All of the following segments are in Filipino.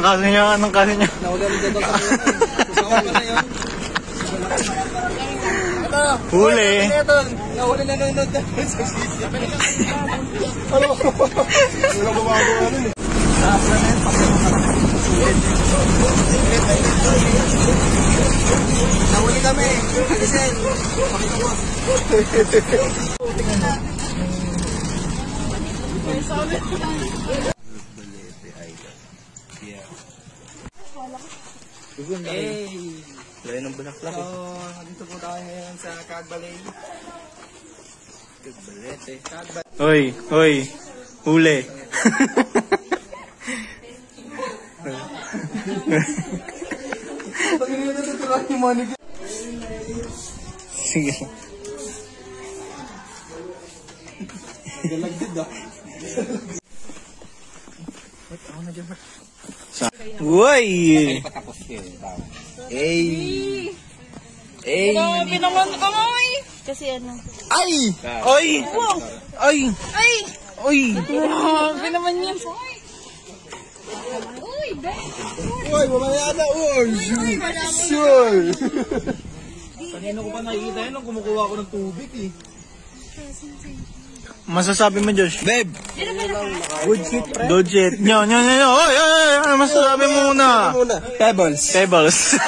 kaso nyo, anong kaso nyo? Nahuli ulit dito sa susawa pa na yun. Huli. Nahuli na nanonood na sa sisi. Ano? Wala gumagawa nun eh. Nahuli kami. Alisin. Pakita mo. Hey! Layo ng bulaklak eh. So, dito po tayo ngayon sa Cagbalay. Cagbalete. Hoy, hoy. Huli. Sige. Galagdid ah. Uy! Hey! Hey! Grabe naman kami! Kasi ano? Ay! Ay! Wow! Ay! Ay! Ay! Grabe naman yun! Uy! Uy, mamaya na. Uy! Sure! Kanina ko pa nakikita yun nung kumukuha ako ng tubig eh. Masasabi mo, Josh? Babe! Good shit, pre. Good shit. Nyo. Oy! Ano masasabi mo muna? Pebbles. Pebbles.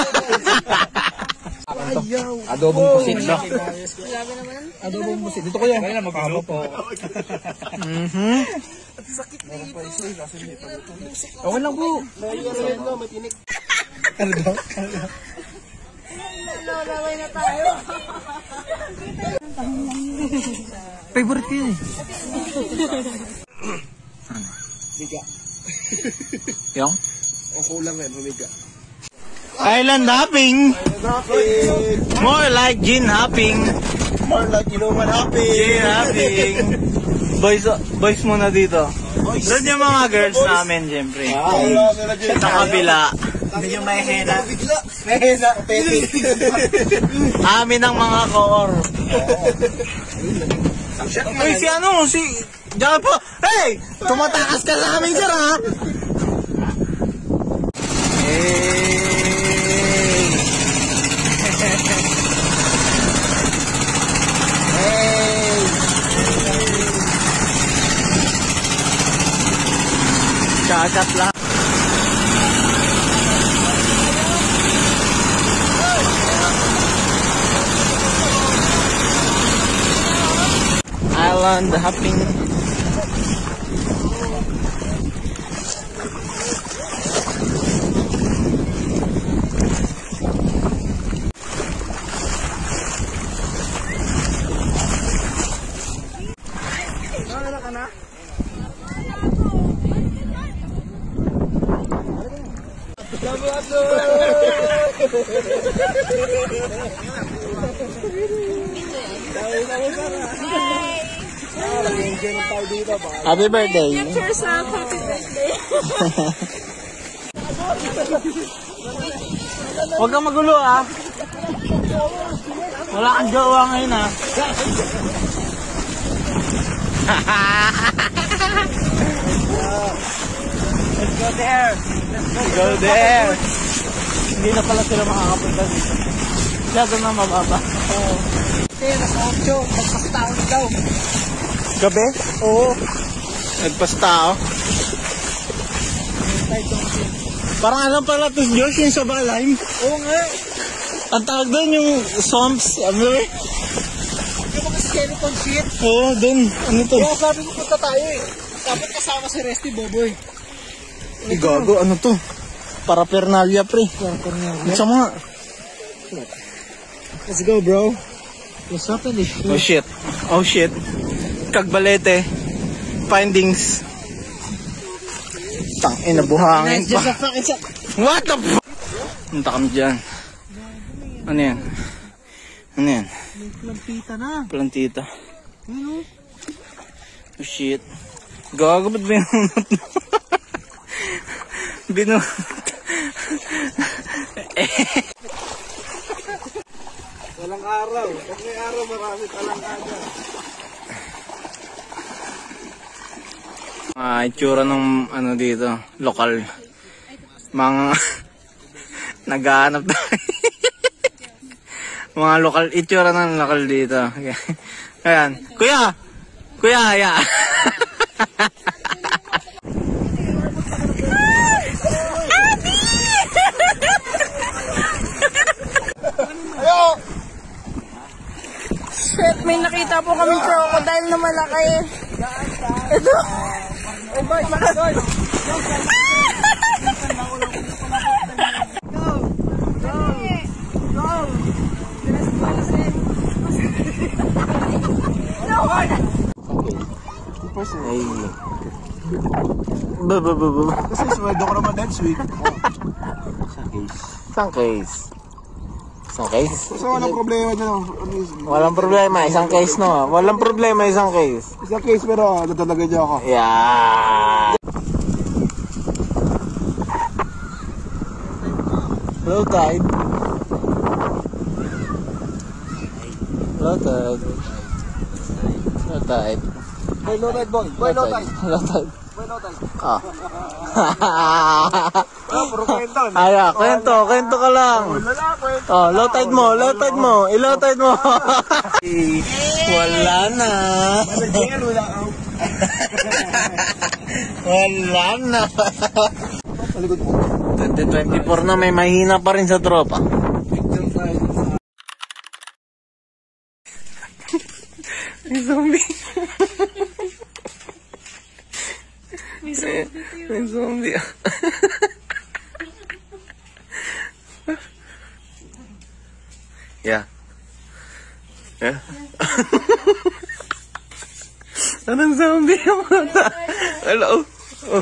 Adobong pusit. Grabe naman. Adobong pusit. Dito ko yan. Kaya magkama po. Okay lang po. Ano daw? Laway na tayo. Favorite ko yun eh. Miga. Yung? Ang kulang eh, mamiga. Island hopping. More like gin hopping. More like inuman happy. Gin hopping. Boys muna dito. Doon yung mga girls namin, siyempre. Sa kabila. Hindi yung may hena. May hena. Amin ang mga koor. Uy, si ano? Si... Diyan po. Hey! Tumatakas ka sa amin, sir, ha? Hey! Hey! Kakat lang. Island hopping. Happy birthday. Picture yourself. Happy birthday. Huwag kang magulo, ah. Wala kang jowa ngayon, ah. Let's go there. Go there. Hindi na pala sila makakapunta dito. Masyado na mababa. Kaya nasa 8. Magpasitaon daw. Gabi? Oo. Nagpastao. Parang alam pala to, Josh, yung sa Balime. Oo nga. Ang tawag doon yung swamps. Ano eh? Yung mga skeleton shit. Oo, doon. Ano to? Kaya sabi ko punta tayo eh. Dapat kasama si Resty Boboy. Ay, gago. Ano to? Paraphernalia, pre. Sa mga... Let's go, bro. What's up in this Oh shit. Oh shit. Cagbalete. Findings. Tangina, buhangin Just pa. a fucking shot. What the fuck? Punta kami dyan. Ano yan? Ano yan? May plantita na. Plantita. Ano? Oh shit. Gago, ba't binunot mo? Binunot. Walang araw. Pag may araw, marami palang aga. Itsura ng ano dito, lokal. Mga naghahanap tayo. Mga lokal, itsura ng lokal dito. Ayan. Kuya! Kuya, ya. Shit, may nakita po kami crocodile na malaki. Ito. Ay, boy, makasol. Ay. Ba. Kasi sweldo ko naman next week. Isang case. Isang case? So walang problema dyan. Walang problema, isang case no. Walang problema, isang case. Isang case pero natalaga niya ako. Yeah. Low tide. Low tide. Low tide. Boy, low tide boy. Boy, low tide. Low tide. Boy, low tide. Ah. Puro kwento. Aya, kwento ka lang. Wala kwento. Oh, low tide mo. I-low tide mo. Wala na. Malagyan, wala out. Wala na. Paligod mo. 2024 na may mahina pa rin sa tropa. May zombie. May zombie. Yeah. Yeah. Anong zombie yung mata? Hello. Oh.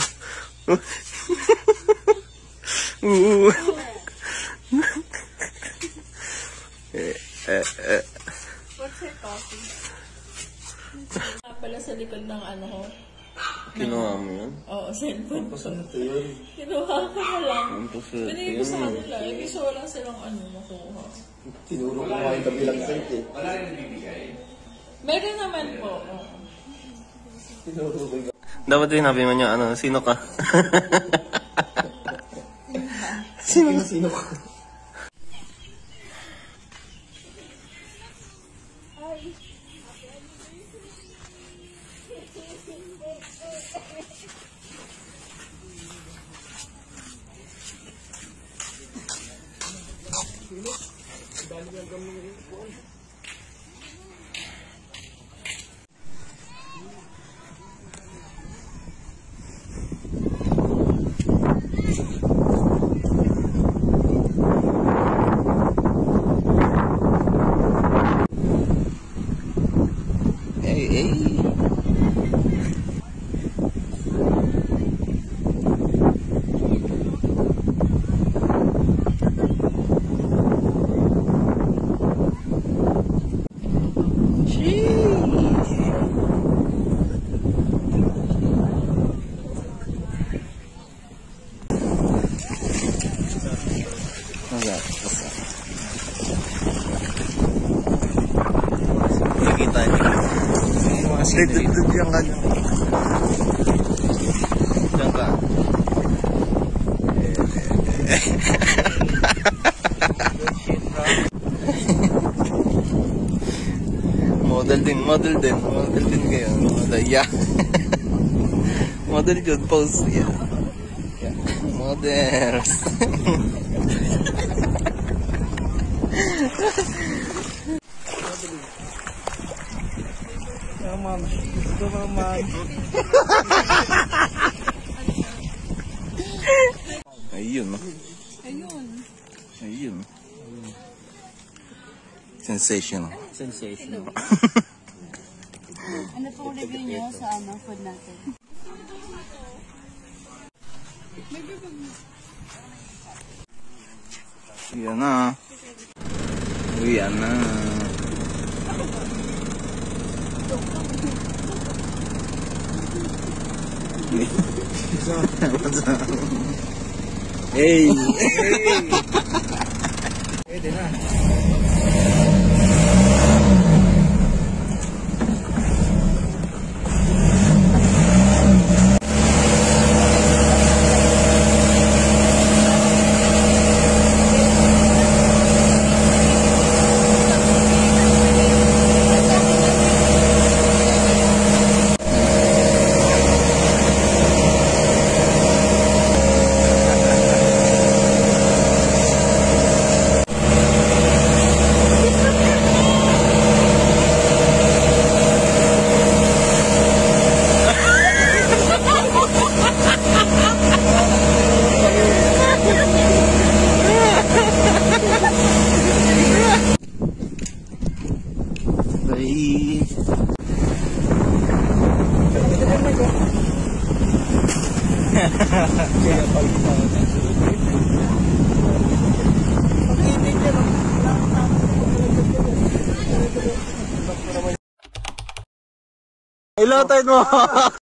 What's your coffee? Pala sa likod ng ano ko. Kinuha mo yun? Oo, cellphone ko. Kinuha ko na lang. Pinigay ko sa kanila. Gusto ko lang silang makuha. Tinuro ko nga yung kabilang site eh. Meron naman po. Dapat sinabi mo niya, sino ka? Sino ka? Nakikita niyo. Dito yung kanya. Diyan ka. Model din kayo. Yeah. Model yun, pose. Yeah. Models. Naman. Ito naman. Ayun. Sensational. Ano pong review niyo sa food natin? Yan na. Yan na. Hey! Pwede na. Bye. Hello, tayo mo.